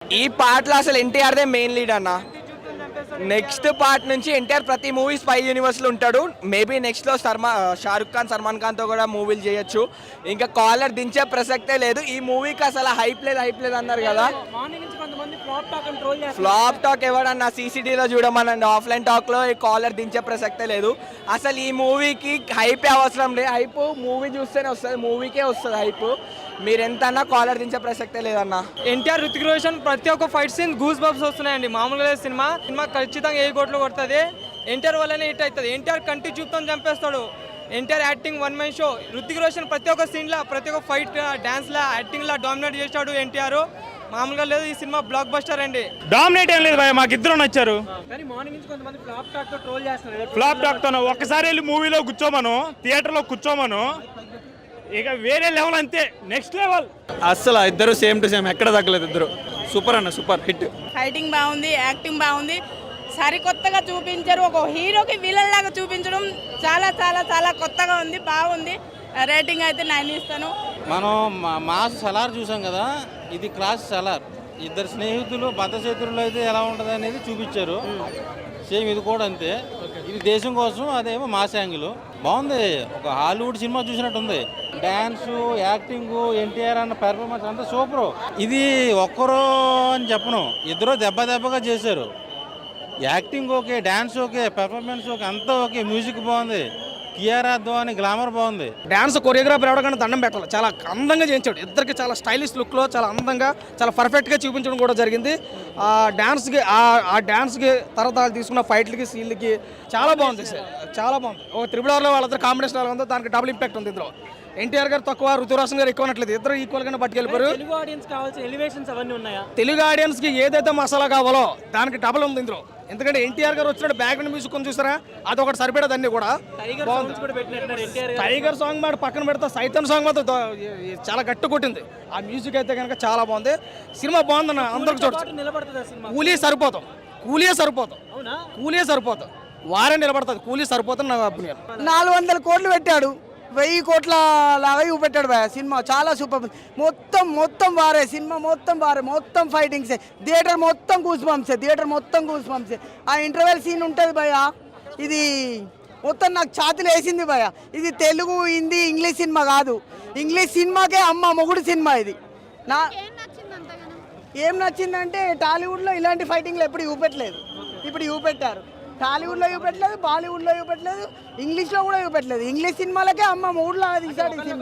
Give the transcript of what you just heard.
ఈ పార్ట్లో అసలు ఎన్టీఆర్దే మెయిన్ లీడ్ అన్న. నెక్స్ట్ పార్ట్ నుంచి ఎన్టీఆర్ ప్రతి మూవీ స్పై యూనివర్స్లో ఉంటాడు. మేబీ నెక్స్ట్లో షారుఖ్ ఖాన్, సల్మాన్ ఖాన్తో కూడా మూవీలు చేయొచ్చు. ఇంకా కాలర్ దించే ప్రసక్తే లేదు. ఈ మూవీకి అసలు హైప్ లేదు అన్నారు కదా. ఫ్లాప్ టాక్ ఎవడన్నా సీసీటీలో చూడమనండి. ఆఫ్లైన్ టాక్లో ఈ కాలర్ దించే ప్రసక్తే లేదు. అసలు ఈ మూవీకి హైపే అవసరం లేదు. హైప్ మూవీ చూస్తేనే వస్తుంది, మూవీకే వస్తుంది హైప్. మీరు ఎంత అన్నా కాలర్ దించే ప్రసక్తే లేదన్న. ఎన్టీఆర్, రుతిక్ రోషన్ ప్రతి ఒక్క ఫైట్ సీన్ గూస్ బంప్స్ వస్తున్నాయండి. మామూలుగా సినిమా ఖచ్చితంగా 7 కోట్లు కొడుతుంది. ఎన్టీఆర్ వల్లనే హిట్ అవుతుంది. ఎన్టీఆర్ కంటి చూపుతో చంపేస్తాడు. NTR acting one man show. Ruthik Roshan ప్రతి ఒక్క సీన్లో, ప్రతి ఒక్క ఫైట్, డాన్స్లో, యాక్టింగ్లో డామినేట్ చేశాడు ఎన్టీఆర్. మామూలుగా లేదు. ఈ సినిమా బ్లాక్ బస్టర్ అండి. డామినేట్ ఏం లేదు భయ, మాకు ఇద్దరు నచ్చారు. కానీ మార్నింగ్ నుంచి కొంతమంది ఫ్లాప్ టాక్ తో ట్రోల్ చేస్తున్నారు. ఫ్లాప్ టాక్ తో ఒక్కసారి వెళ్ళి మూవీలో కూర్చోమను, థియేటర్లో కూర్చోమను, ఇక వేరే లెవెల్ అంతే, నెక్స్ట్ లెవెల్. అస్సలు ఇద్దరు సేమ్ టు సేమ్, ఎక్కడ తగ్గలేదు. ఇద్దరు సూపర్ అన్న, సూపర్ హిట్. ఫైటింగ్ బాగుంది, యాక్టింగ్ బాగుంది, సరికొత్తగా చూపించారు. ఒక హీరోకి విలన్ లాగా చూపించడం చాలా చాలా చాలా కొత్తగా ఉంది, బాగుంది. రేటింగ్ అయితే 9 ఇస్తాను. మనం మాస్ సలార్ చూసాం కదా, ఇది క్లాస్ సలార్. ఇద్దరు స్నేహితులు బద్ధశత్రులు అయితే ఎలా ఉంటుంది అనేది చూపించారు. సేమ్ ఇది కూడా అంతే. ఇది దేశం కోసం, అదేమో మాస్ యాంగిల్. బాగుంది, ఒక హాలీవుడ్ సినిమా చూసినట్టు ఉంది. డ్యాన్సు, యాక్టింగ్, ఎన్టీఆర్ అన్న పెర్ఫార్మెన్స్ అంతా సూపరు. ఇది ఒక్కరు అని చెప్పను, ఇద్దరు దెబ్బగా చేశారు. Acting okay, dance okay, performance okay, అంతా ఓకే. మ్యూజిక్ బాగుంది, కియారా అద్వానీ గ్లామర్ బాగుంది. డాన్స్ కొరియోగ్రాఫర్ ఎవరికైనా దండం పెట్టాలి. చాలా అందంగా చేయించాడు. ఇద్దరికి చాలా స్టైలిష్ లుక్లో చాలా అందంగా, చాలా పర్ఫెక్ట్గా చూపించడం కూడా జరిగింది. ఆ డాన్స్కి తర్వాత తీసుకున్న ఫైట్లకి, సీన్లకి చాలా బాగుంది సార్, చాలా బాగుంది. ఒక త్రిబుల్ వాళ్ళిద్దరు కాంబినేషన్ ఎలా ఉందో దానికి డబుల్ ఇంపాక్ట్ ఉంది. ఇందులో ఎన్టీఆర్ గారు తక్కువ, రుతుక్ రోషన్ గారు ఎక్కువ అనట్లేదు. ఇద్దరు ఈక్వల్గానే పట్టుకెళ్ళిపోయారు. తెలుగు ఆడియన్స్ కావాల్సిన ఎలివేషన్స్ అవన్నీ ఉన్నాయా? తెలుగు ఆడియన్స్కి ఏదైతే మసాలా కావాలో దానికి డబుల్ ఉంది ఇందులో. ఎందుకంటే ఎన్టీఆర్ గారు వచ్చినట్టు బ్యాక్గ్రౌండ్ మ్యూజిక్ కొని చూసారా, అదొకటి సరిపడేది. అన్ని కూడా టైగర్ సాంగ్ మాట పక్కన పెడతా, సైతన్ సాంగ్ మాత్రం చాలా గట్టి కొట్టింది. ఆ మ్యూజిక్ అయితే కనుక చాలా బాగుంది. సినిమా బాగుందన్న, అందరికి చూడచ్చు. కూలీ సరిపోతాం, వారే నిలబడుతుంది. కూలీ సరిపోతుంది నా అభిప్రాయం. 400 కోట్లు పెట్టాడు, 1000 కోట్ల లాగా చూపెట్టాడు భయ. సినిమా చాలా సూపర్. మొత్తం వారే, సినిమా మొత్తం వారే, మొత్తం ఫైటింగ్సే. థియేటర్ మొత్తం గూస్ బంప్సే. ఆ ఇంటర్వెల్ సీన్ ఉంటుంది భయ, ఇది మొత్తం నాకు ఛాతీలు వేసింది భయ. ఇది తెలుగు, హిందీ, ఇంగ్లీష్ సినిమా కాదు. ఇంగ్లీష్ సినిమాకే అమ్మ మొగుడు సినిమా ఇది. ఏం నచ్చిందంటే టాలీవుడ్లో ఇలాంటి ఫైటింగ్లు ఎప్పుడు చూపెట్టలేదు. ఇప్పుడు చూపెట్టారు. టాలీవుడ్లో చూపెట్టలేదు, బాలీవుడ్లో చూపెట్టలేదు, ఇంగ్లీష్లో కూడా చూపెట్టలేదు. ఇంగ్లీష్ సినిమాలకే అమ్మ మూడులాగా తీసాడు ఈ సినిమా.